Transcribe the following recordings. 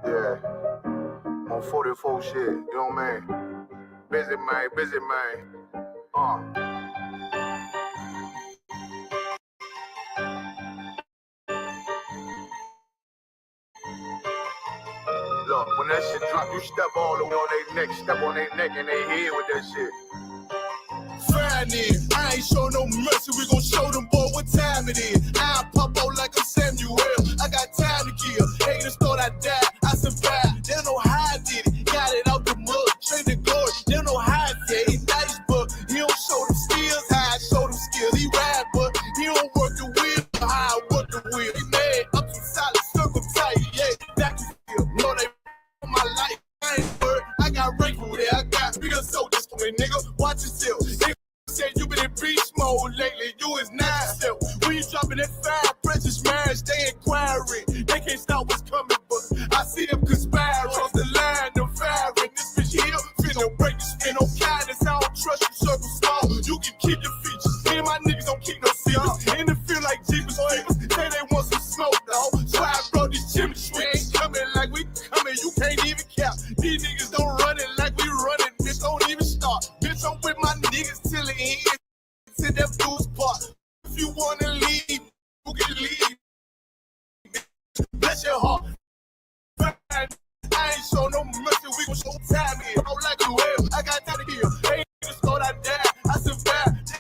Yeah. I'm on 44 shit, you know what I mean? Busy man. Look, when that shit drop, you step all the way on their neck, step on their neck and they head with that shit. Fine then, I ain't show no mercy, we gon' show them boy what time it is. I pop out like I'm Samuel, I got time to kill. Haters thought I died, I survived. They don't know how I did it, got it out the mud, straight to glory. They don't know how I did it, he nice but he don't show them skills, how I show them skills. He ride but he don't work the wheel, how I work the wheel. He mad, up to solid, circle tight, yeah, that you feel. Know they my life, I ain't word, I got rifle there, I got bigger soldiers coming, nigga, watch yourself. Said you been in beast mode lately, you is not yourself. When you dropping that fire, precious marriage, they inquiring. They can't stop what's coming, but I see them conspiring. Cross the line, them firing. This bitch here, finna break the spin on kindness. I don't trust you, circle small. You can keep your features. Me and my niggas don't keep no secrets. In the field like Jeepers Creepers, say they want some smoke, dog. So I brought these chimney sweeps. Ain't coming like we coming, you can't even count. These niggas don't run it like we running, bitch, don't even start. Bitch, I'm with my niggas till it ends. To that dude's part. If you wanna leave, you can leave. Bless your heart. I ain't show no mercy, we gon' show time here. I don't like you well, I got time to kill. They ain't just thought I died, I survived.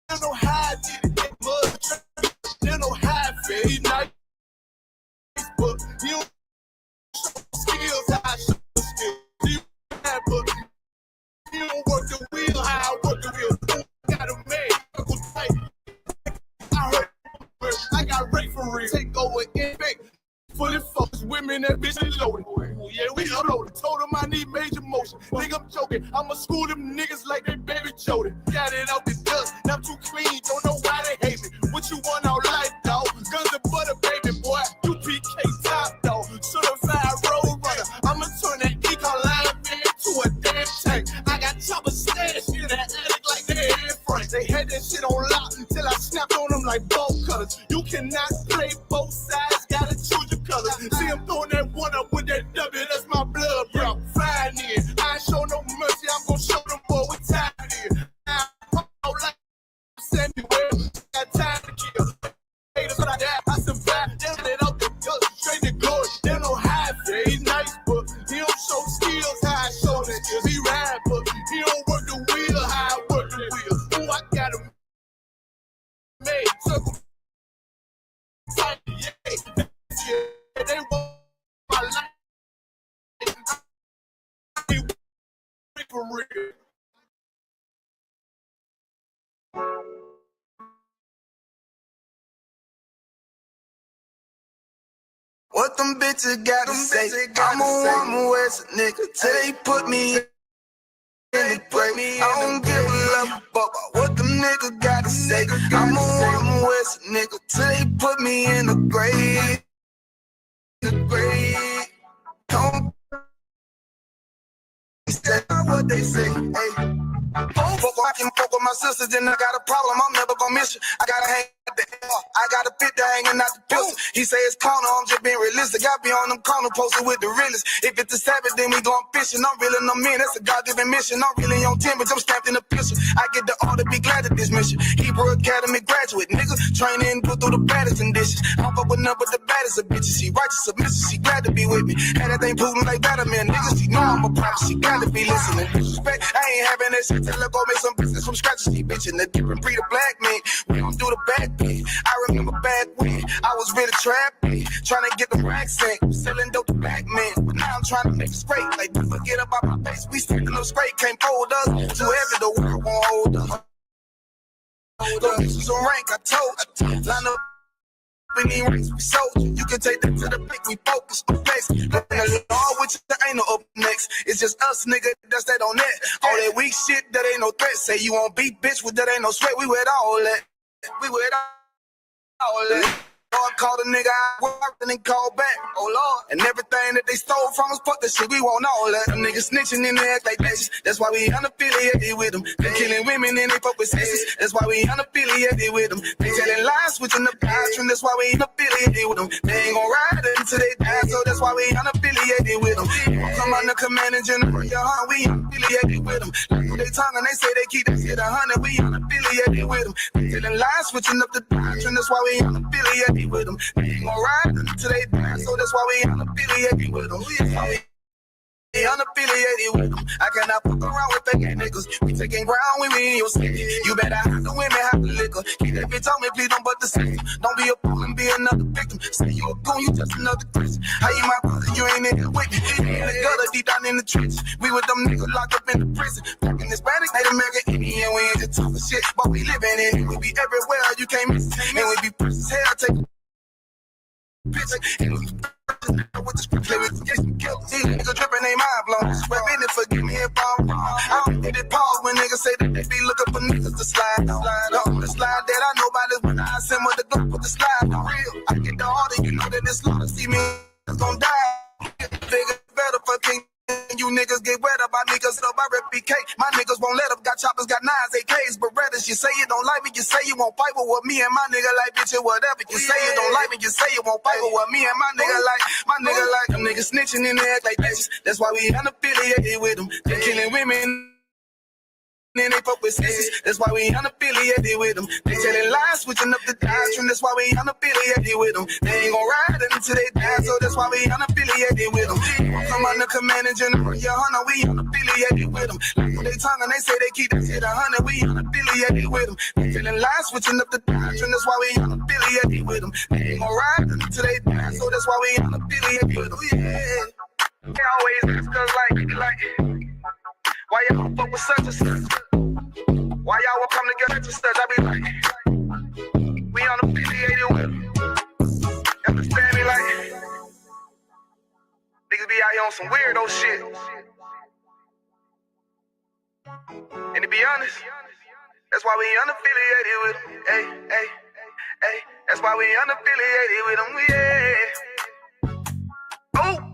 They don't know how I did it, that mud. They don't know how I feel. He nice, but he don't show skills, how I show skills. He bad, but he don't work the wheel, how I work the wheel. Got a man, Uncle Tight. I heard, I got rape for real. Take over in back. Fully focused, women that bitch is loaded. Yeah, we unloaded. Told them I need major motion. Think I'm joking. I'ma school them niggas like they baby Jody. Got it out the dust. Now I'm too clean. Don't know why they hate me. What you want out life, dog? Guns and butter, baby boy. You PK top, dog. Certified road runner. I'ma turn that eco line into a damn tank. I got choppers stashed in the attic like they in front. They had that shit on lock until I snapped on them like bolt cutters. You cannot play both sides. Gotta choose your colors. See him throwing that one up with that W. That's my blood, bro. Fine in. I ain't show no mercy. I'm gonna show them boy what time it is. I pop out like Samuel. Got time to kill. Haters when I die, I survived. They got it out the dust, straight to glory. They don't know how I feel. He's nice, but he don't show skills how I show the skills. He ride, but he don't work the wheel how I work the wheel. Ooh, I got him made. Circle tight, yeah. Yeah, they want my life. I ain't for real. What them bitches gotta say? I'm a West nigga till they put me in the grave. I don't give a love about what them niggas gotta say. I'm a West nigga till they put me in the grave. Don't say what they say. Hey. I can fuck with my sisters, then I got a problem, I'm never gonna miss you. I gotta hang at the air, I got a fit that hanging out the pistol. He say it's corner, I'm just being realistic. I be on them corner posted with the realest. If it's the Sabbath, then we going fishing. I'm reeling them in, that's a God-given mission. I'm really on 10, but I'm stamped in the pistol. I get the order, be glad at this mission. Hebrew Academy graduate, nigga. Training, go through the baddest conditions. I fuck with none but the baddest of bitches. She righteous submissive, she glad to be with me. Had that thing Putin like Batman, niggas. She know I'm a prophet, she got to be listening. Disrespect, I ain't having that shit. Tell her go make some business from scratch. She bitchin' a different breed of black man. We don't do the back thing. I remember back when I was really trapping, trying to get the racks in, selling dope to black men. But now I'm trying to make it straight. Like, forget about my face. We standing up straight, can't hold us. Too heavy, the world won't hold us. Those bitches on rank, I told. Line up in these ranks, we soldier. You can take that to the pick, we focus on face. Looking at it all with you, there ain't no up next. It's just us, nigga, that's that on that. All that weak shit, that ain't no threat. Say you won't beat, bitch, with that ain't no sweat. We with all that. We with all that. Lord called a nigga out and then called back. Oh Lord. And everything that they stole from us, fuck the shit, we want all that. Them niggas snitching and they act like bitches. That's why we unaffiliated with them. They killing women and they fuck with sisters. That's why we unaffiliated with them. They telling lies, switching up doctrine. That's why we unaffiliated with them. They ain't gon' ride until they die, so that's why we unaffiliated with them. Come on the command and general, we unaffiliated with them. They tongue and they say they keep that shit 100, we unaffiliated with them. They telling lies, switching up the doctrine. That's why we unaffiliated with them. They ain't gon' ride until they die, so that's why we unaffiliated with them. We unaffiliated with them. I cannot fuck around with fake niggas. We taking ground when we in your city. You better have the women, have the liquor. Keep that bitch on me, please don't but the system. Don't be a fool and be another victim. Say you a goon, you just another Christian. How you my brother, you ain't in here with me. In the gutter, deep down in the trenches. We with them niggas locked up in the prison. Talking Hispanics, Native American, Indian, we ain't just talking shit. But we living in it, we be everywhere, you can't miss it. And we be precious as hell, take a picture. And we with the script, get some killers. These niggas dripping, they mind blown. Swear business, forgive me if I'm wrong. I don't think they pause when niggas say that they be looking for niggas to slide on. The slide that I know about is when I send with the gun with the slide for real. I get the order, you know that this law to see me gon' die. Figure better for king. You niggas get wet up, my niggas up, I replicate. My niggas won't let up, got choppers, got nines, AKs, Berettas. You say you don't like me, you say you won't fight with what me and my nigga like, bitch, or whatever. You say you don't like me, you say you won't fight with what me and my nigga like. Them niggas snitching and they act like bitches. That's why we unaffiliated with them. They killing women. Then they fuck with sisters. That's why we unaffiliated with them. They telling lies, switching up the doctrine. That's why we unaffiliated with them. They ain't gon' ride until they die, so that's why we unaffiliated with them. Come on the command and general, we unaffiliated with them. Like they tongue and they say they keep that shit 100, we unaffiliated with them. They telling lies, switching up the doctrine. That's why we unaffiliated with them. They ain't gon' ride until they die, so that's why we unaffiliated with them. Yeah. They always ask us like. Why y'all fuck with such and such? Why y'all will come together to such? I be like, we unaffiliated with them. Understand me like, niggas be out here on some weirdo shit. And to be honest, that's why we unaffiliated with them. Hey. That's why we unaffiliated with them, yeah. Oh!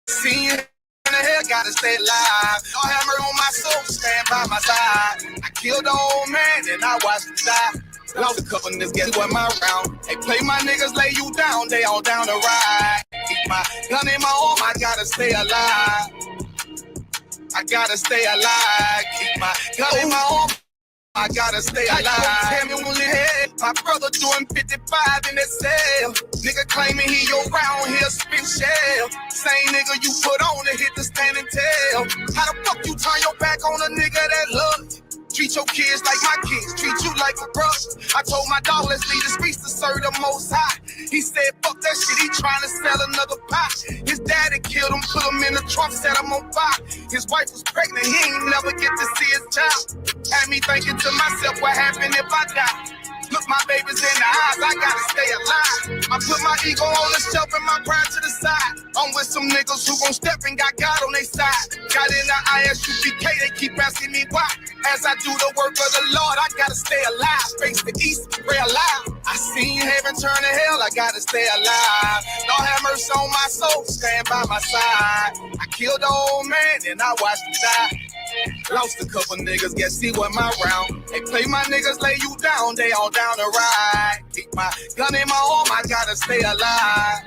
See you in the hell, gotta stay alive. Don't have her on my soul, stand by my side. I killed the old man and I watched him die. Lost a couple niggas, guess what my round? Hey, play my niggas, lay you down, they all down the ride. Keep my gun in my arm, I gotta stay alive. I gotta stay alive. Keep my gun in my arm. I gotta stay alive. Tell me when head. My brother doing 55 in that cell. Nigga claiming he your round here spin shell. Same nigga you put on to hit the stand and tell. How the fuck you turn your back on a nigga that loves you? Treat your kids like my kids, treat you like a brother. I told my dog, let's leave the streets to serve the most high. He said, fuck that shit, he trying to sell another pot. His daddy killed him, put him in the trunk, set him on fire. His wife was pregnant, he ain't never get to see his child. Had me thinking to myself, what happened if I die? Look my babies in the eyes, I gotta stay alive. I put my ego on the shelf and my pride to the side. I'm with some niggas who gon' step and got God on their side. Got in the ISUPK, they keep asking me why. As I do the work of the Lord, I gotta stay alive. Face the east, pray alive. I seen heaven turn to hell, I gotta stay alive. Lord have mercy on my soul, stand by my side. I killed the old man and I watched him die. Lost a couple niggas, guess he wasn't my round. They play my niggas, lay you down, they all down the ride. Keep my gun in my arm, I gotta stay alive.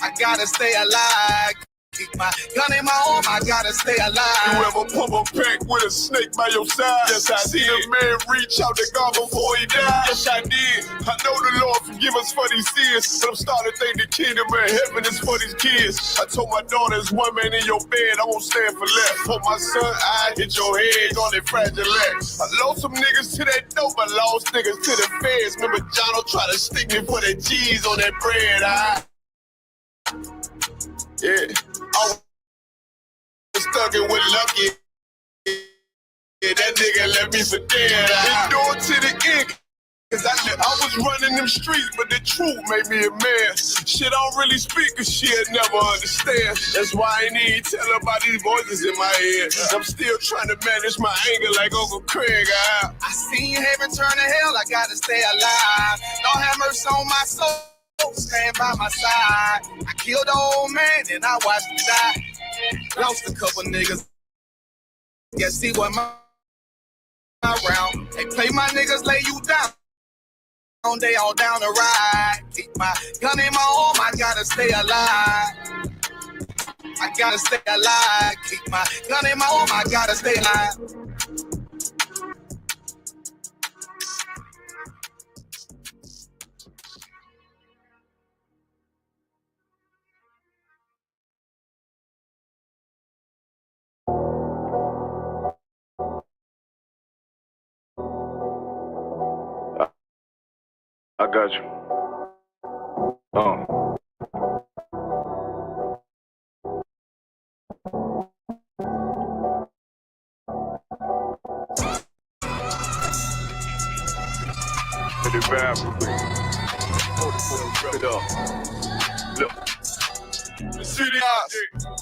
I gotta stay alive. Keep my gun in my arm, I gotta stay alive. You ever pump a pack with a snake by your side? Yes, I did. The man reach out to God before he died. Yes, I did. I know the Lord forgive us for these sins, but I'm starting to think the kingdom of heaven is for these kids. I told my daughter, there's one man in your bed, I won't stand for less. For my son, I hit your head on that fragile legs. I lost some niggas to that dope, I lost niggas to the feds. Remember Jono tried to stick me for that cheese on that bread, yeah. I was stuck in with Lucky. Yeah, that nigga left me for dead. Endured to the end. Cause I was running them streets, but the truth made me a man. Shit, I don't really speak, cause she'll never understand. That's why I ain't even tell her about these voices in my head. I'm still trying to manage my anger like Uncle Craig. I seen heaven turn to hell, I gotta stay alive. Lord have mercy on my soul, stand by my side. I killed the old man and I watched him die. Lost a couple niggas. Yeah, see what my round. They play my niggas, lay you down. They all down the ride. Keep my gun in my arm, I gotta stay alive. I gotta stay alive. Keep my gun in my arm, I gotta stay alive. I got you. Pretty bad for me. It up. Look. The city eyes,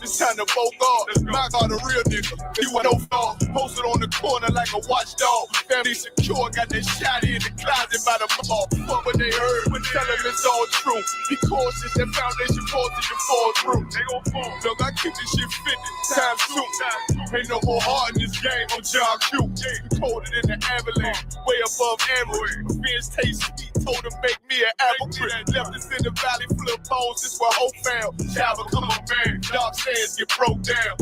it's time to vote off. Knock on the real nigga, you went no fall. Posted on the corner like a watchdog. Family secure, got that shotty in the closet by the mall. Fuck what they heard, but tell them it's all true. Be cautious, that foundation falls to you fall through. They gon' fall. Look, I keep this shit 50 times 2. Ain't no more heart in this game, I'm John Q. Colder than the avalanche, way above average. Fierce taste sweet, told him make me an apple tree. Left us in the valley full of bones, this where hope found. Child become a man, dark sands get broke down.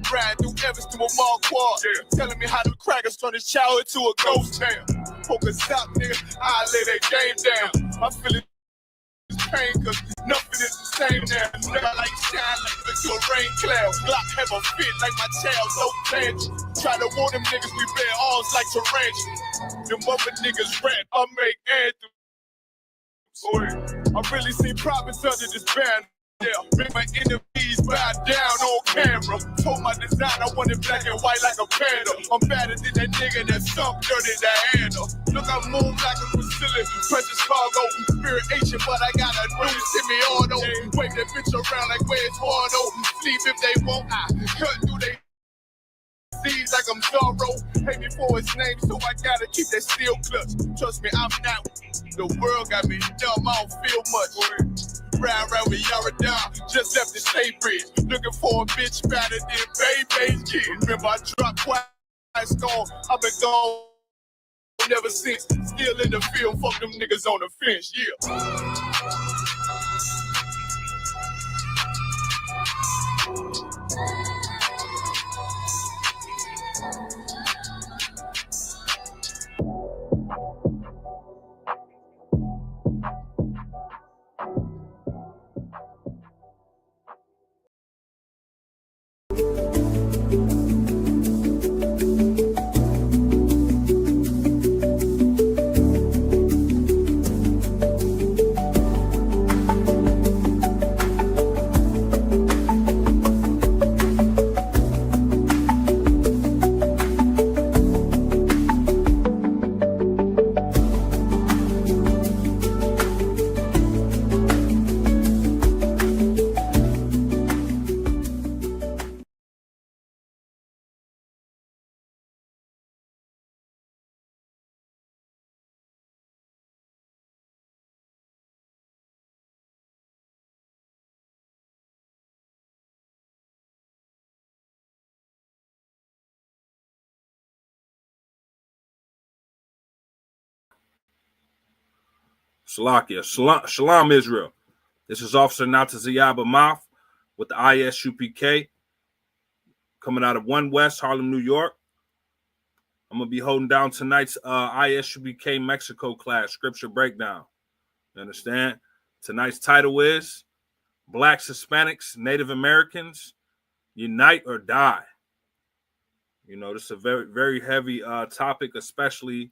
Riding through Evans to a mall quad, telling me how the crackers turn his childhood to a ghost town. Focus out, nigga, I lay that game down. I feel it pain, cause nothing is the same now. Never like shine like a rain cloud. Glock have a fit like my child, so bench. Try to warn them niggas we bear arms like tarantulas. Them other niggas rap, I make anthems. I really see prophets under this banner. Yeah, make my enemies bow down on camera. Told my design I wanted black and white like a panda. I'm better than that nigga that's some dirty to handle. Look, I move like a Brazilian, precious cargo, spirit Asian, but I got a new semi-auto. Wave that bitch around like where's Wardo. Sleep if they want, I cut through they seeds like I'm Zorro. Hate me for his name, so I gotta keep that steel clutch. Trust me, I'm not. The world got me dumb, I don't feel much. Ride around with Yaradon, just left the state bridge. Looking for a bitch better than Baby's kid. Remember, I dropped twice, gone. I've been gone never since. Still in the field, fuck them niggas on the fence, yeah. Salakia. Shalom, Israel. This is Officer Nataziyah Mouth with the ISUPK coming out of 1 West, Harlem, New York. I'm going to be holding down tonight's ISUPK Mexico class, Scripture Breakdown. You understand? Tonight's title is Blacks, Hispanics, Native Americans, Unite or Die. You know, this is a very, very heavy topic, especially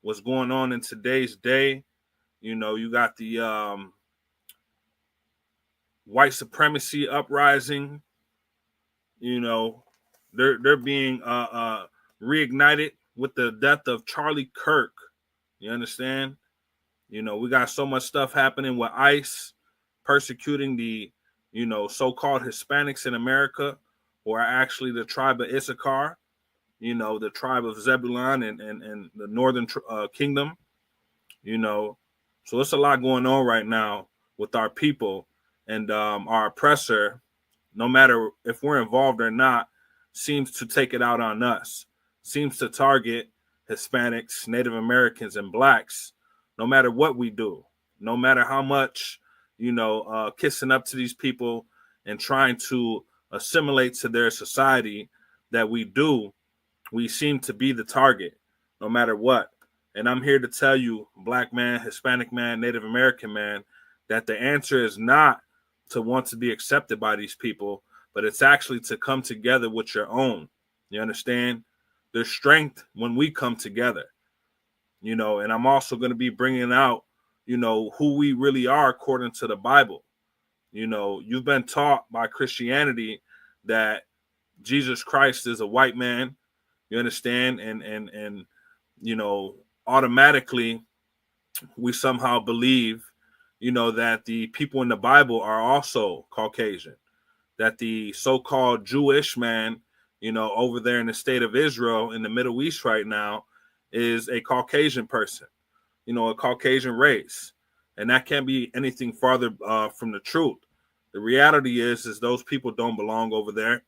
what's going on in today's day. You know, you got the white supremacy uprising. You know, they're being reignited with the death of Charlie Kirk. You understand? You know, we got so much stuff happening with ICE persecuting the, you know, so-called Hispanics in America, who are actually the tribe of Issachar, you know, the tribe of Zebulun and the northern kingdom, you know. So it's a lot going on right now with our people, and our oppressor, no matter if we're involved or not, seems to take it out on us, seems to target Hispanics, Native Americans, and Blacks, no matter what we do, no matter how much, you know, kissing up to these people and trying to assimilate to their society that we do, we seem to be the target, no matter what. And I'm here to tell you, Black man, Hispanic man, Native American man, that the answer is not to want to be accepted by these people, but it's actually to come together with your own. You understand? There's strength when we come together, you know, and I'm also going to be bringing out, you know, who we really are according to the Bible. You know, you've been taught by Christianity that Jesus Christ is a white man, you understand? And you know, automatically we somehow believe, you know, that the people in the Bible are also Caucasian, that the so-called Jewish man, you know, over there in the state of Israel in the Middle East right now is a Caucasian person, you know, a Caucasian race. And that can't be anything farther from the truth. The reality is those people don't belong over there.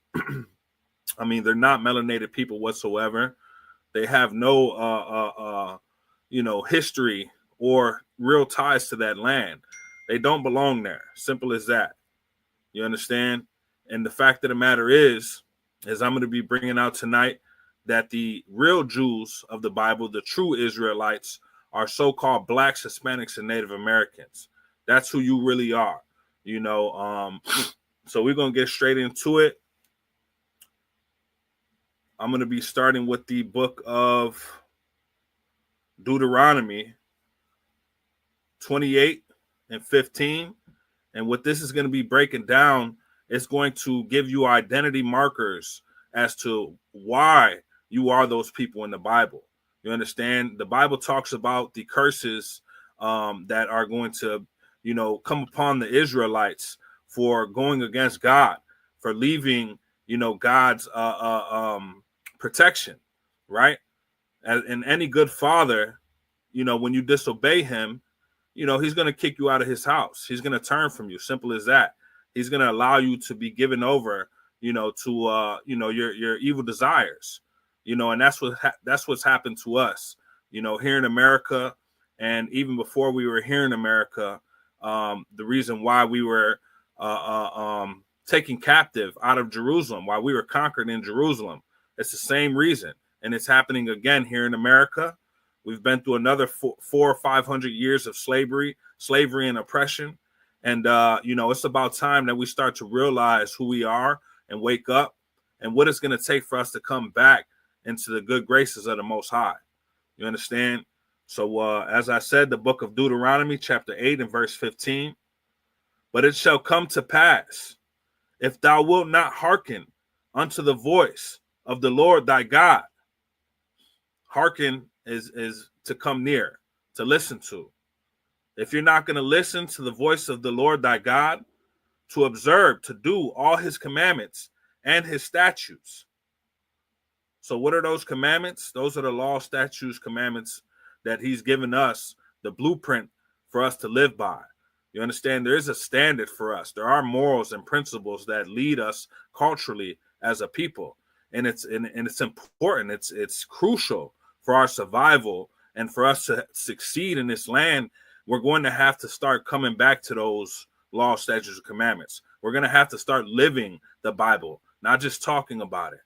I mean, they're not melanated people whatsoever. They have no, you know, history or real ties to that land. They don't belong there. Simple as that. You understand? And the fact of the matter is I'm going to be bringing out tonight that the real Jews of the Bible, the true Israelites, are so-called Blacks, Hispanics, and Native Americans. That's who you really are. You know, so we're going to get straight into it. I'm going to be starting with the book of Deuteronomy 28 and 15. And what this is going to be breaking down, it's going to give you identity markers as to why you are those people in the Bible. You understand? The Bible talks about the curses that are going to, you know, come upon the Israelites for going against God, for leaving, you know, God's protection, right? And any good father, you know, when you disobey him, you know, he's going to kick you out of his house. He's going to turn from you. Simple as that. He's going to allow you to be given over, you know, to, you know, your evil desires, you know, and that's what's happened to us, you know, here in America. And even before we were here in America, the reason why we were taken captive out of Jerusalem, why we were conquered in Jerusalem, it's the same reason. And it's happening again here in America. We've been through another 400 or 500 years of slavery and oppression. And, you know, it's about time that we start to realize who we are and wake up and what it's going to take for us to come back into the good graces of the Most High. You understand? So, as I said, the book of Deuteronomy, chapter 8 and verse 15. But it shall come to pass, if thou wilt not hearken unto the voice of the Lord thy God. Hearken is to come near, to listen to. If you're not going to listen to the voice of the Lord thy God, to observe, to do all his commandments and his statutes. So what are those commandments? Those are the law, statutes, commandments that he's given us, the blueprint for us to live by. You understand? There is a standard for us. There are morals and principles that lead us culturally as a people. And it's important. It's crucial for our survival and for us to succeed in this land. We're going to have to start coming back to those law, statutes, and commandments. We're going to have to start living the Bible, not just talking about it.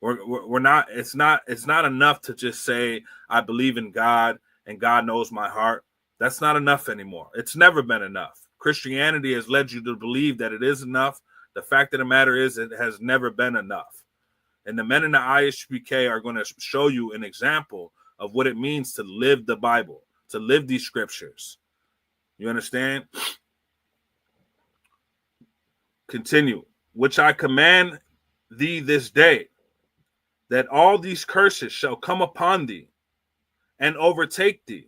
We're not. It's not enough to just say I believe in God and God knows my heart. That's not enough anymore. It's never been enough. Christianity has led you to believe that it is enough. The fact of the matter is it has never been enough. And the men in the ISBK are going to show you an example of what it means to live the Bible, to live these scriptures. You understand? Continue. Which I command thee this day, that all these curses shall come upon thee and overtake thee.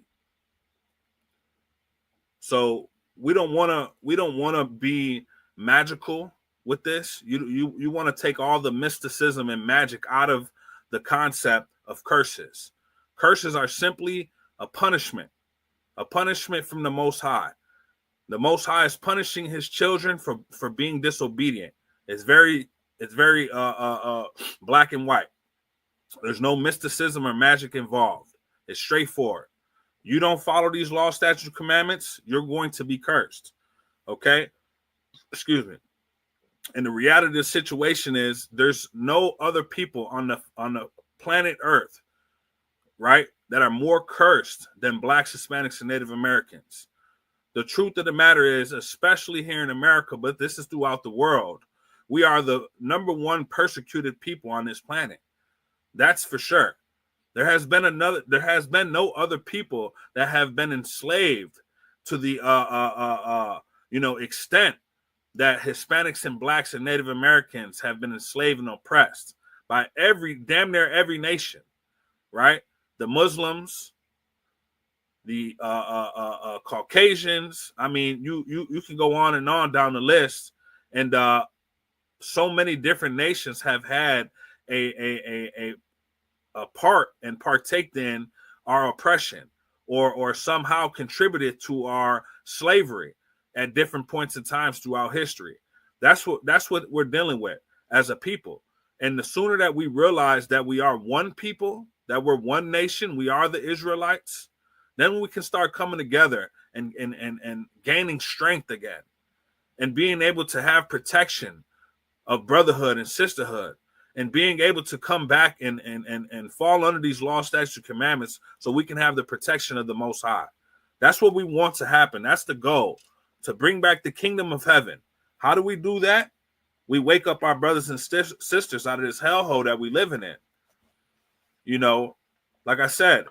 So we don't want to be magical with this. You want to take all the mysticism and magic out of the concept of curses. Curses are simply a punishment from the Most High. The Most High is punishing his children for being disobedient. It's very black and white. There's no mysticism or magic involved. It's straightforward. You don't follow these law, statutes, commandments, you're going to be cursed. Okay? Excuse me. And the reality of the situation is there's no other people on the planet Earth, right, that are more cursed than Blacks, Hispanics, and Native Americans. The truth of the matter is, especially here in America, but this is throughout the world, we are the number one persecuted people on this planet. That's for sure. There has been no other people that have been enslaved to the extent that Hispanics and Blacks and Native Americans have been enslaved and oppressed by damn near every nation, right? The Muslims, the Caucasians. I mean, you can go on and on down the list, and so many different nations have had a part and partaked in our oppression, or somehow contributed to our slavery at different points in times throughout history. That's what we're dealing with as a people. And the sooner that we realize that we are one people, that we're one nation, we are the Israelites, then we can start coming together and gaining strength again, and being able to have protection of brotherhood and sisterhood, and being able to come back and fall under these law, statutes, and commandments so we can have the protection of the Most High. That's what we want to happen. That's the goal, to bring back the kingdom of heaven. How do we do that? We wake up our brothers and sisters out of this hellhole that we living in. You know, like I said,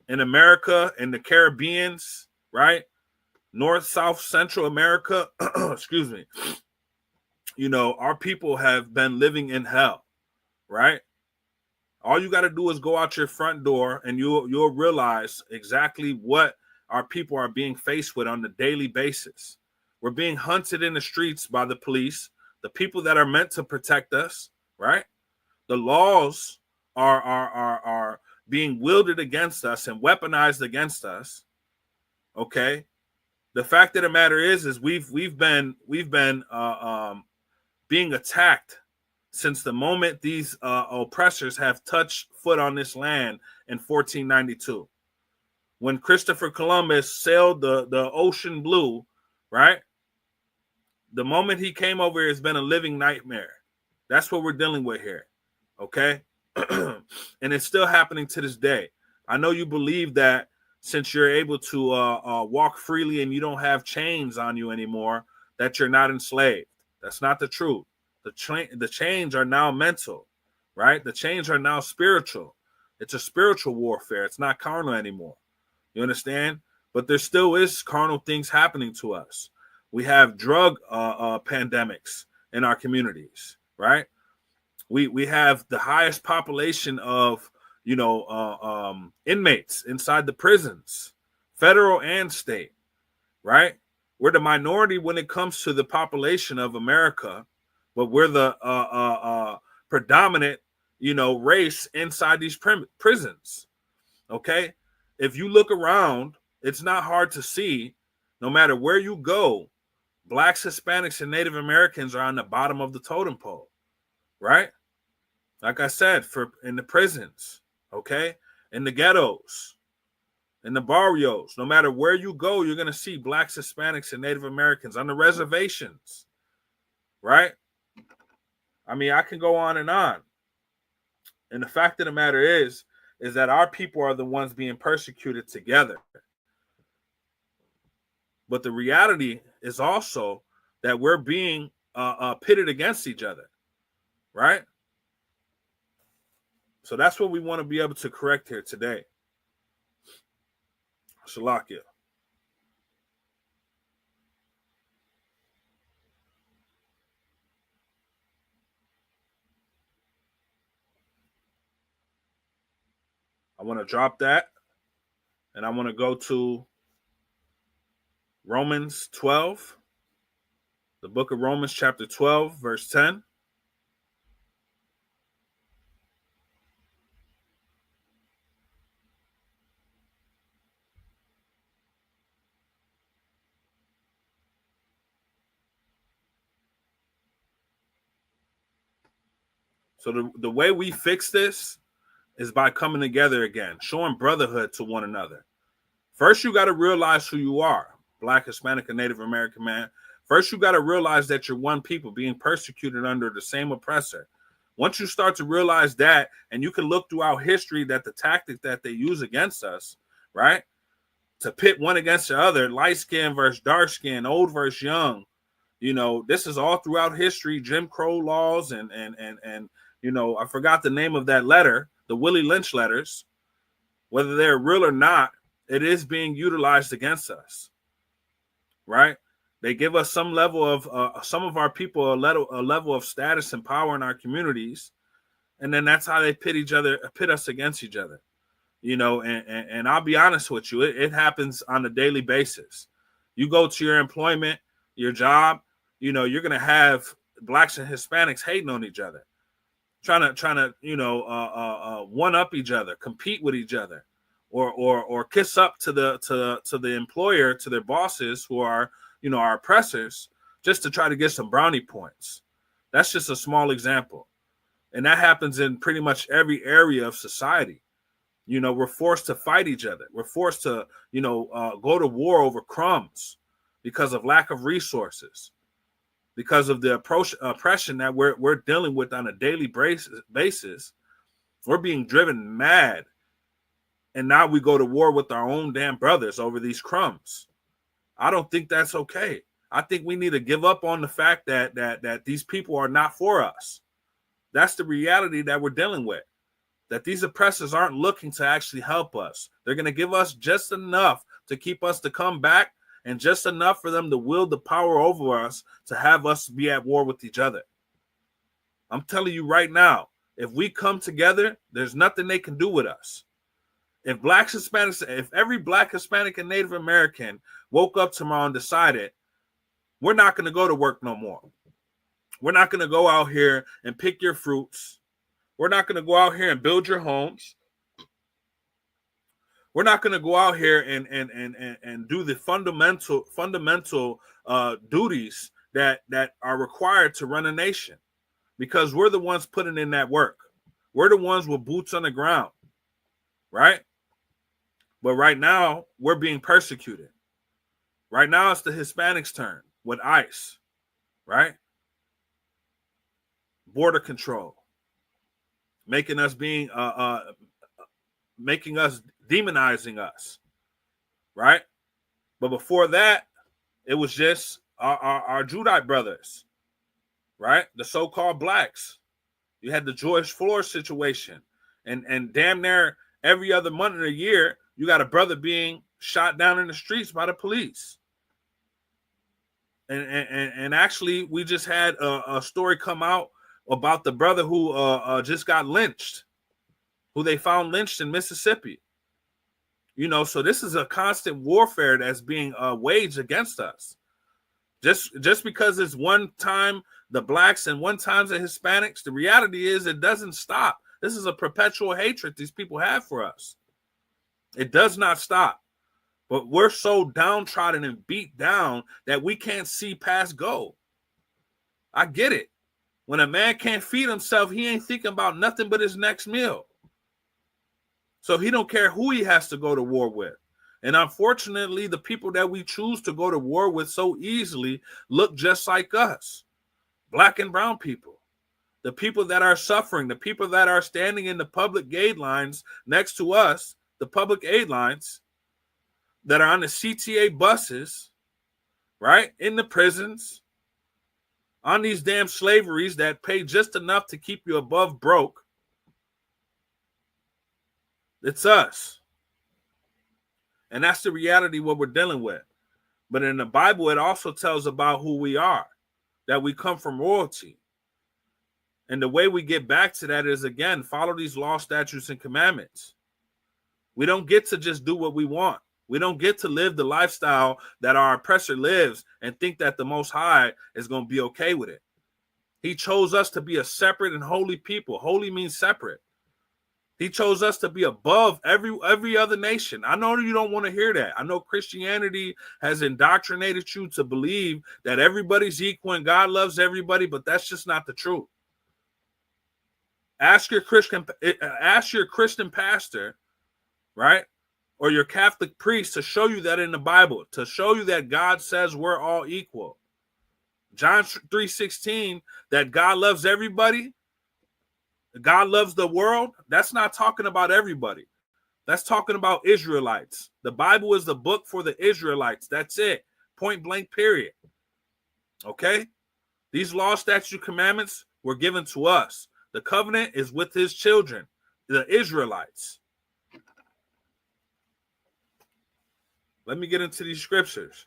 in America, in the Caribbeans, right? North, South, Central America, excuse me. You know, our people have been living in hell, right? All you got to do is go out your front door and you'll realize exactly what our people are being faced with on a daily basis. We're being hunted in the streets by the police, the people that are meant to protect us, right? The laws are being wielded against us and weaponized against us. Okay? The fact of the matter is we've been being attacked since the moment these oppressors have touched foot on this land in 1492. When Christopher Columbus sailed the ocean blue, right? The moment he came over here has been a living nightmare. That's what we're dealing with here, okay? And it's still happening to this day. I know you believe that since you're able to walk freely and you don't have chains on you anymore, that you're not enslaved. That's not the truth. The chains are now mental, right? The chains are now spiritual. It's a spiritual warfare. It's not carnal anymore. You understand? But there still is carnal things happening to us. We have drug pandemics in our communities, right? We have the highest population of, inmates inside the prisons, federal and state, right? We're the minority when it comes to the population of America, but we're the predominant, race inside these prisons. Okay, if you look around, it's not hard to see. No matter where you go, Blacks, Hispanics, and Native Americans are on the bottom of the totem pole, right? Like I said, in the prisons, okay, in the ghettos, in the barrios, no matter where you go, you're going to see Blacks, Hispanics, and Native Americans on the reservations, right? I mean, I can go on. And the fact of the matter is that our people are the ones being persecuted together. But the reality is also that we're being pitted against each other, right? So that's what we want to be able to correct here today. Shalakia. I want to drop that, and I want to go to Romans 12, the book of Romans, chapter 12, verse 10. So the way we fix this is by coming together again, showing brotherhood to one another. First, you got to realize who you are, Black, Hispanic, and Native American man. First, you got to realize that you're one people being persecuted under the same oppressor. Once you start to realize that, and you can look throughout history that the tactic that they use against us, right, to pit one against the other, light skin versus dark skin, old versus young, you know, this is all throughout history, Jim Crow laws and you know, I forgot the name of that letter, the Willie Lynch letters, whether they're real or not, it is being utilized against us, right? They give us some level of, some of our people a level of status and power in our communities, and then that's how they pit us against each other, you know, and I'll be honest with you, it happens on a daily basis. You go to your employment, your job, you know, you're going to have Blacks and Hispanics hating on each other, trying to you know, one up each other, compete with each other, or kiss up to the employer, to their bosses who are, you know, our oppressors, just to try to get some brownie points. That's just a small example, and that happens in pretty much every area of society. You know, we're forced to fight each other. We're forced to, you know, go to war over crumbs because of lack of resources, because of the oppression that we're dealing with on a daily basis. We're being driven mad, and now we go to war with our own damn brothers over these crumbs. I don't think that's okay. I think we need to give up on the fact that these people are not for us. That's the reality that we're dealing with. That these oppressors aren't looking to actually help us. They're going to give us just enough to keep us to come back, and just enough for them to wield the power over us to have us be at war with each other. I'm telling you right now, if we come together, there's nothing they can do with us. If Blacks, Hispanics, if every Black, Hispanic, and Native American woke up tomorrow and decided, we're not going to go to work no more. We're not going to go out here and pick your fruits. We're not going to go out here and build your homes. We're not going to go out here and do the fundamental duties that are required to run a nation, because we're the ones putting in that work. We're the ones with boots on the ground, right? But right now, we're being persecuted. Right now, it's the Hispanics' turn with ICE, right? Border control, making us demonizing us, right? But before that, it was just our Judite brothers, right? The so-called Blacks. You had the George Floyd situation, and damn near every other month of the year, you got a brother being shot down in the streets by the police. And actually, we just had a story come out about the brother who just got lynched, who they found lynched in Mississippi. You know, so this is a constant warfare that's being waged against us. Just because it's one time the Blacks and one time the Hispanics, the reality is it doesn't stop. This is a perpetual hatred these people have for us. It does not stop. But we're so downtrodden and beat down that we can't see past go. I get it. When a man can't feed himself, he ain't thinking about nothing but his next meal. So he don't care who he has to go to war with. And unfortunately, the people that we choose to go to war with so easily look just like us. Black and brown people, the people that are suffering, the people that are standing in the public aid lines next to us, the public aid lines that are on the CTA buses, right? In the prisons, on these damn slaveries that pay just enough to keep you above broke. It's us. And that's the reality what we're dealing with. But in the Bible, it also tells about who we are, that we come from royalty. And the way we get back to that is, again, follow these laws, statutes, and commandments. We don't get to just do what we want. We don't get to live the lifestyle that our oppressor lives and think that the Most High is going to be okay with it. He chose us to be a separate and holy people. Holy means separate. He chose us to be above every other nation. I know you don't want to hear that. I know Christianity has indoctrinated you to believe that everybody's equal and God loves everybody, but that's just not the truth. Ask your Christian pastor, right? Or your Catholic priest to show you that in the Bible, to show you that God says we're all equal. John 3:16, that God loves everybody, God loves the world. That's not talking about everybody. That's talking about Israelites. The Bible is the book for the Israelites. That's it. Point blank, period. Okay? These laws, statutes, commandments were given to us. The covenant is with his children, the Israelites. Let me get into these scriptures.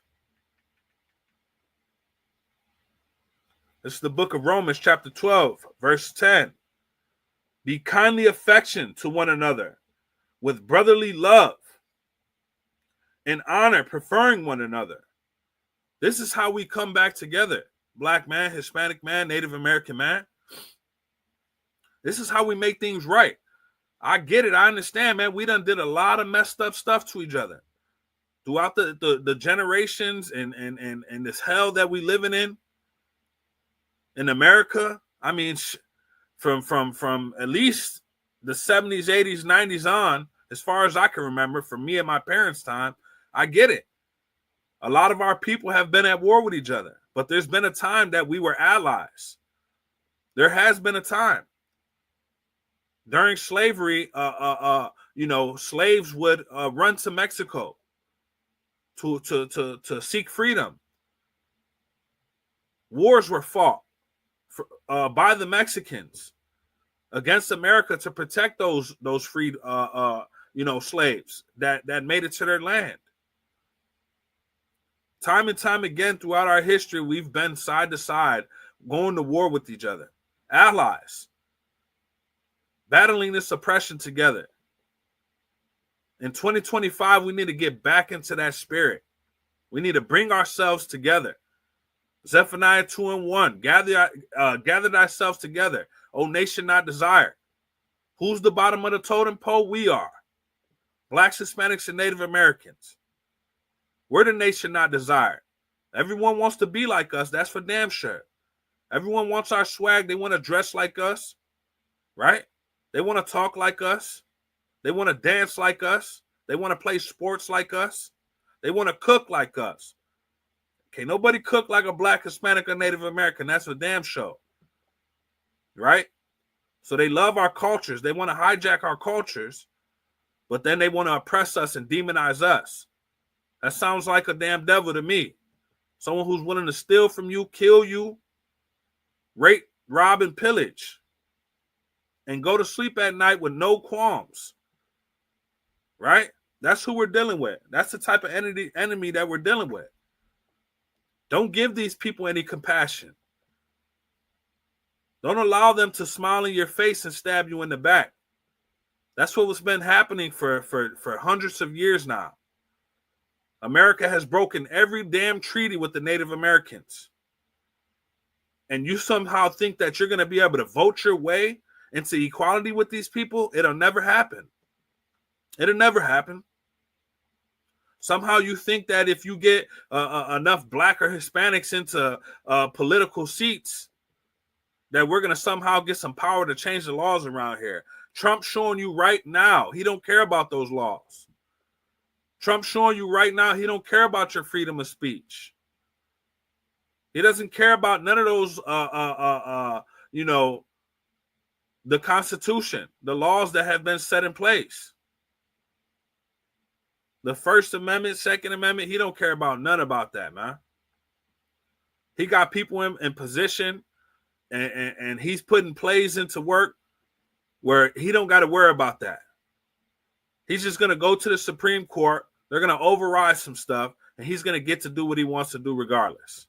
This is the book of Romans, chapter 12, verse 10. Be kindly affectioned to one another with brotherly love and honor, preferring one another. This is how we come back together. Black man, Hispanic man, Native American man. This is how we make things right. I get it. I understand, man. We done did a lot of messed up stuff to each other throughout the generations and this hell that we living in America. I mean, from at least the 70s, 80s, 90s on, as far as I can remember, from me and my parents' time, I get it. A lot of our people have been at war with each other, but there's been a time that we were allies. There has been a time. During slavery, slaves would run to Mexico to seek freedom. Wars were fought by the Mexicans against America to protect those freed slaves that made it to their land. Time and time again throughout our history, we've been side to side, going to war with each other, allies, battling this oppression together. In 2025, we need to get back into that spirit. We need to bring ourselves together. Zephaniah 2:1, gather thyself together, O nation not desired. Who's the bottom of the totem pole? We are. Blacks, Hispanics, and Native Americans. We're the nation not desired. Everyone wants to be like us. That's for damn sure. Everyone wants our swag. They want to dress like us, right? They want to talk like us. They want to dance like us. They want to play sports like us. They want to cook like us. Okay, nobody cook like a Black, Hispanic, or Native American. That's a damn show, right? So they love our cultures. They want to hijack our cultures, but then they want to oppress us and demonize us. That sounds like a damn devil to me. Someone who's willing to steal from you, kill you, rape, rob, and pillage, and go to sleep at night with no qualms, right? That's who we're dealing with. That's the type of enemy that we're dealing with. Don't give these people any compassion. Don't allow them to smile in your face and stab you in the back. That's what's been happening for hundreds of years now. America has broken every damn treaty with the Native Americans. And you somehow think that you're going to be able to vote your way into equality with these people? It'll never happen. It'll never happen. Somehow you think that if you get enough Black or Hispanics into political seats, that we're going to somehow get some power to change the laws around here. Trump's showing you right now he don't care about those laws. Trump's showing you right now he don't care about your freedom of speech. He doesn't care about none of those, the Constitution, the laws that have been set in place. The First Amendment, Second Amendment, he don't care about none about that, man. He got people in position, and he's putting plays into work where he don't got to worry about that. He's just going to go to the Supreme Court. They're going to override some stuff, and he's going to get to do what he wants to do regardless.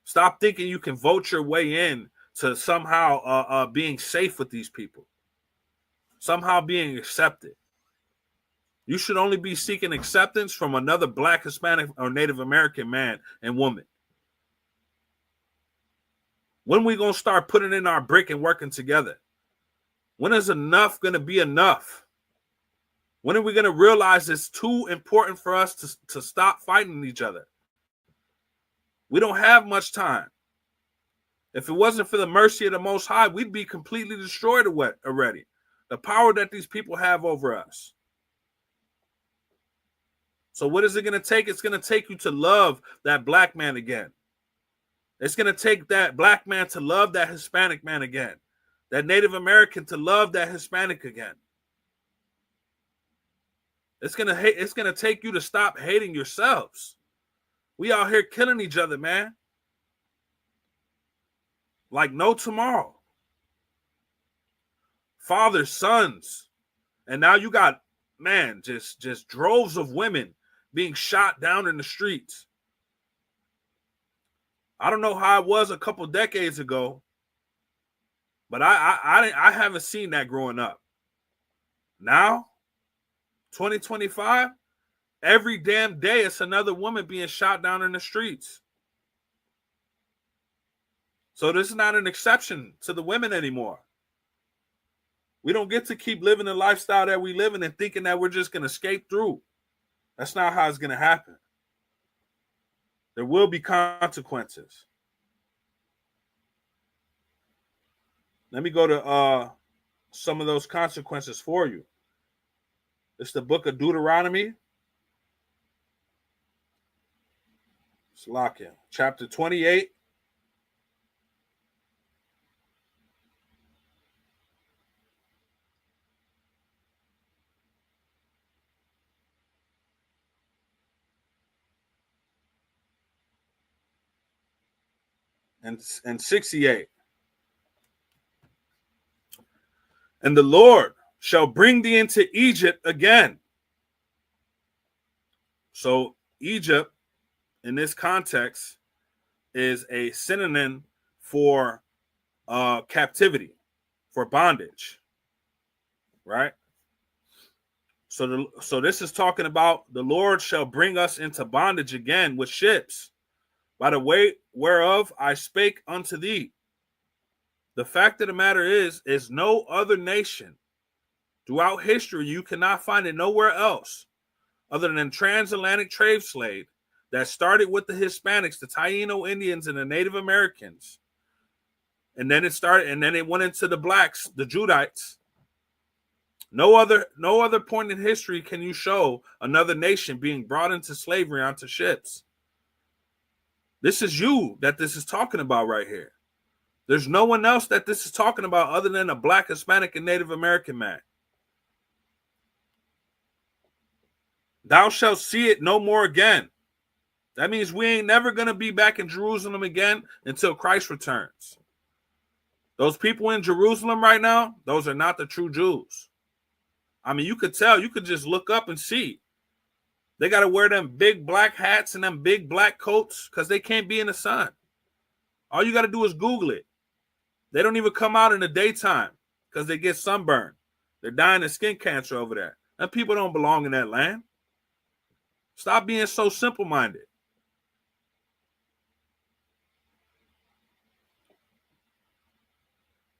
Stop thinking you can vote your way in to somehow being safe with these people, somehow being accepted. You should only be seeking acceptance from another Black, Hispanic, or Native American man and woman. When are we going to start putting in our brick and working together? When is enough going to be enough? When are we going to realize it's too important for us to stop fighting each other? We don't have much time. If it wasn't for the mercy of the Most High, we'd be completely destroyed already. The power that these people have over us. So what is it going to take? It's going to take you to love that Black man again. It's going to take that Black man to love that Hispanic man again. That Native American to love that Hispanic again. It's going to take you to stop hating yourselves. We out here killing each other, man. Like no tomorrow. Fathers, sons. And now you got, man, just droves of women being shot down in the streets. I don't know how it was a couple decades ago, but I haven't seen that growing up. Now, 2025, every damn day it's another woman being shot down in the streets. So this is not an exception to the women anymore. We don't get to keep living the lifestyle that we live in and thinking that we're just going to skate through. That's not how it's going to happen. There will be consequences. Let me go to some of those consequences for you. It's the book of Deuteronomy. Slakia, chapter 28. And 68. And the Lord shall bring thee into Egypt again. So Egypt, in this context, is a synonym for captivity, for bondage, right? So this is talking about the Lord shall bring us into bondage again with ships, by the way whereof I spake unto thee. The fact of the matter is no other nation throughout history, you cannot find it nowhere else other than transatlantic trade slave that started with the Hispanics, the Taino Indians, and the Native Americans. And then it went into the blacks, the Judites. No other point in history can you show another nation being brought into slavery onto ships. This is you that this is talking about right here. There's no one else that this is talking about other than a Black, Hispanic, and Native American man. Thou shalt see it no more again. That means we ain't never going to be back in Jerusalem again until Christ returns. Those people in Jerusalem right now, those are not the true Jews. I mean, you could tell. You could just look up and see. They got to wear them big black hats and them big black coats because they can't be in the sun. All you got to do is Google it. They don't even come out in the daytime because they get sunburned. They're dying of skin cancer over there. And people don't belong in that land. Stop being so simple-minded.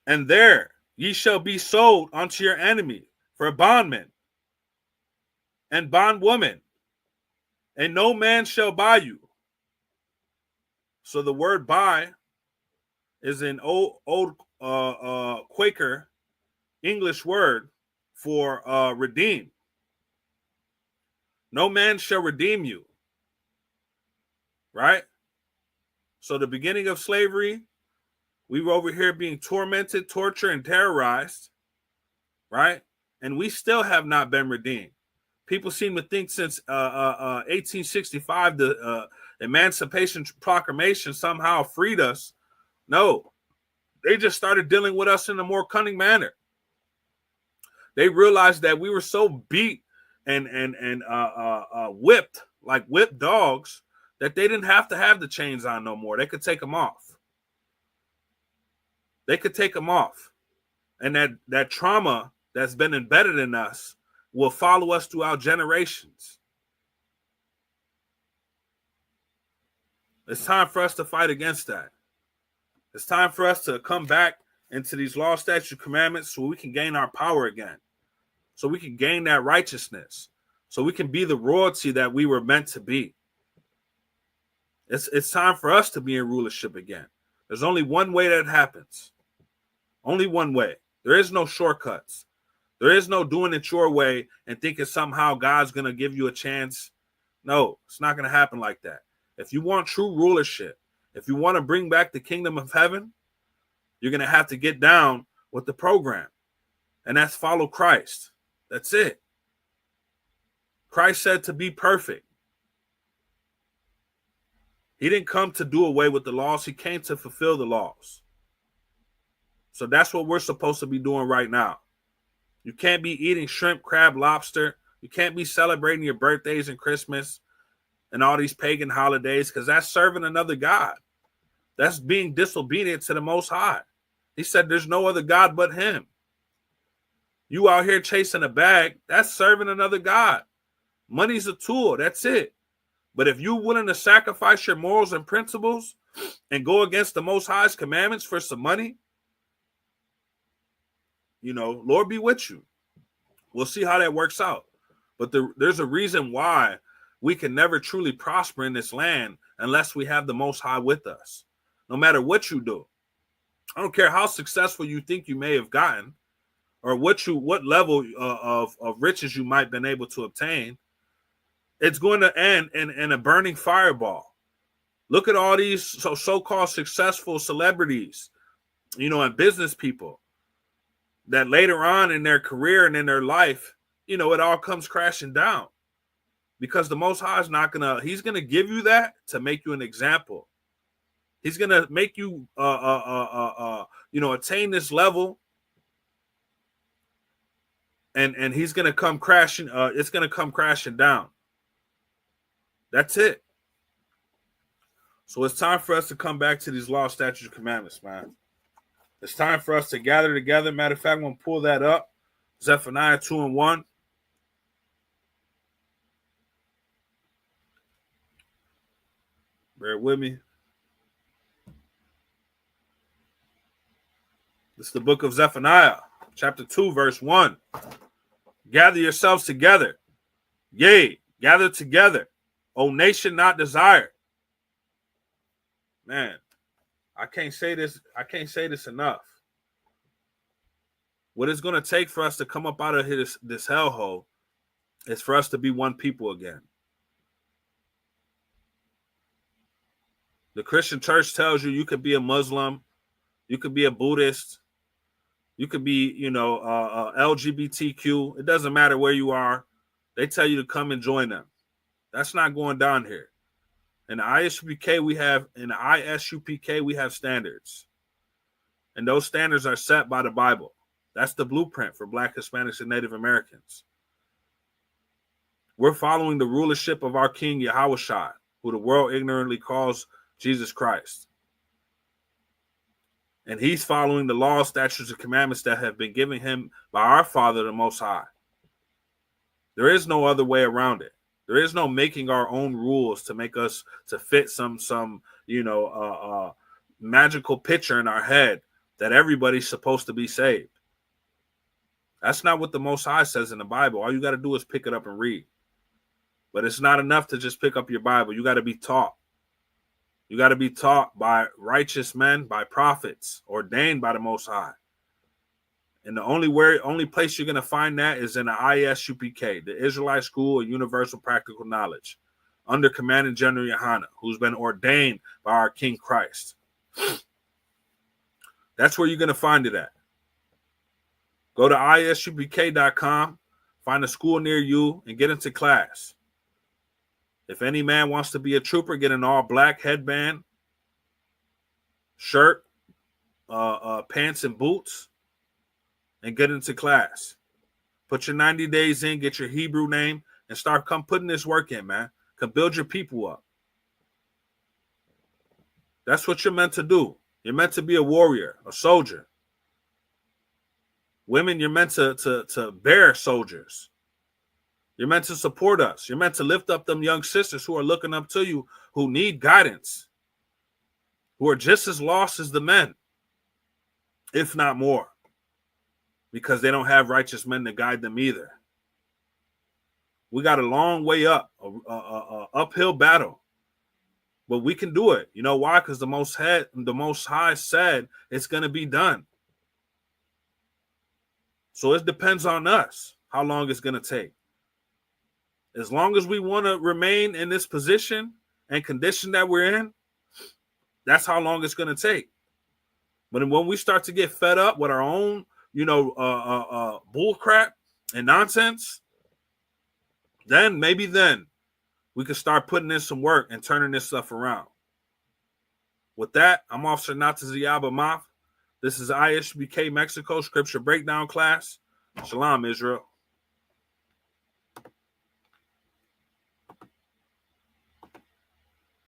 And there ye shall be sold unto your enemy for bondmen and bondwoman, and no man shall buy you. So the word buy is an old Quaker English word for redeem. No man shall redeem you. Right? So the beginning of slavery, we were over here being tormented, tortured, and terrorized, right? And we still have not been redeemed. People seem to think since 1865, the Emancipation Proclamation somehow freed us. No, they just started dealing with us in a more cunning manner. They realized that we were so beat and whipped like whipped dogs that they didn't have to have the chains on no more. They could take them off. They could take them off. And that trauma that's been embedded in us will follow us throughout generations. It's time for us to fight against that. It's time for us to come back into these law, statutes, commandments so we can gain our power again. So we can gain that righteousness. So we can be the royalty that we were meant to be. It's time for us to be in rulership again. There's only one way that happens. Only one way. There is no shortcuts. There is no doing it your way and thinking somehow God's going to give you a chance. No, it's not going to happen like that. If you want true rulership, if you want to bring back the kingdom of heaven, you're going to have to get down with the program. And that's follow Christ. That's it. Christ said to be perfect. He didn't come to do away with the laws. He came to fulfill the laws. So that's what we're supposed to be doing right now. You can't be eating shrimp, crab, lobster. You can't be celebrating your birthdays and Christmas and all these pagan holidays because that's serving another God. That's being disobedient to the Most High. He said there's no other God but him. You out here chasing a bag, that's serving another God. Money's a tool. That's it. But if you're willing to sacrifice your morals and principles and go against the Most High's commandments for some money, Lord be with you. We'll see how that works out. But there's a reason why we can never truly prosper in this land unless we have the Most High with us. No matter what you do. I don't care how successful you think you may have gotten or what level of riches you might have been able to obtain. It's going to end in a burning fireball. Look at all these so-called successful celebrities, and business people that later on in their career and in their life, it all comes crashing down because the Most High is he's going to give you that to make you an example. He's going to make you, attain this level and he's going to come crashing. It's going to come crashing down. That's it. So it's time for us to come back to these law, statutes, commandments, man. It's time for us to gather together. Matter of fact, I'm going to pull that up. Zephaniah 2:1. Bear with me. This is the book of Zephaniah, chapter 2, verse 1. Gather yourselves together. Yea, gather together. O nation not desired. Man, I can't say this enough. What it's going to take for us to come up out of this hellhole is for us to be one people again. The Christian church tells you could be a Muslim, you could be a Buddhist, you could be, LGBTQ. It doesn't matter where you are. They tell you to come and join them. That's not going down here. In the ISUPK, we have standards. And those standards are set by the Bible. That's the blueprint for Black, Hispanics, and Native Americans. We're following the rulership of our King Yahushua, who the world ignorantly calls Jesus Christ. And he's following the laws, statutes, and commandments that have been given him by our Father, the Most High. There is no other way around it. There is no making our own rules to make us to fit some magical picture in our head that everybody's supposed to be saved. That's not what the Most High says in the Bible. All you got to do is pick it up and read. But it's not enough to just pick up your Bible. You got to be taught. You got to be taught by righteous men, by prophets, ordained by the Most High. And the only place you're going to find that is in the ISUPK, the Israelite School of Universal Practical Knowledge. under Commanding General Yohana, who's been ordained by our King Christ. That's where you're going to find it at. Go to isubk.com, find a school near you, and get into class. If any man wants to be a trooper, get an all-black headband, shirt, pants, and boots, and get into class. Put your 90 days in, get your Hebrew name, and start putting this work in, man. Come build your people up. That's what you're meant to do. You're meant to be a warrior, a soldier. Women, you're meant to bear soldiers. You're meant to support us. You're meant to lift up them young sisters who are looking up to you, who need guidance, who are just as lost as the men, if not more, because they don't have righteous men to guide them either. We got a long way up, a uphill battle, but we can do it. You know why? Because the Most High said it's going to be done. So it depends on us how long it's going to take. As long as we want to remain in this position and condition that we're in, that's how long it's going to take. But when we start to get fed up with our own, bull crap and nonsense, then maybe we can start putting in some work and turning this stuff around. With that, I'm Officer Natazi Abamath. This is ISBK Mexico Scripture Breakdown class. Shalom, Israel.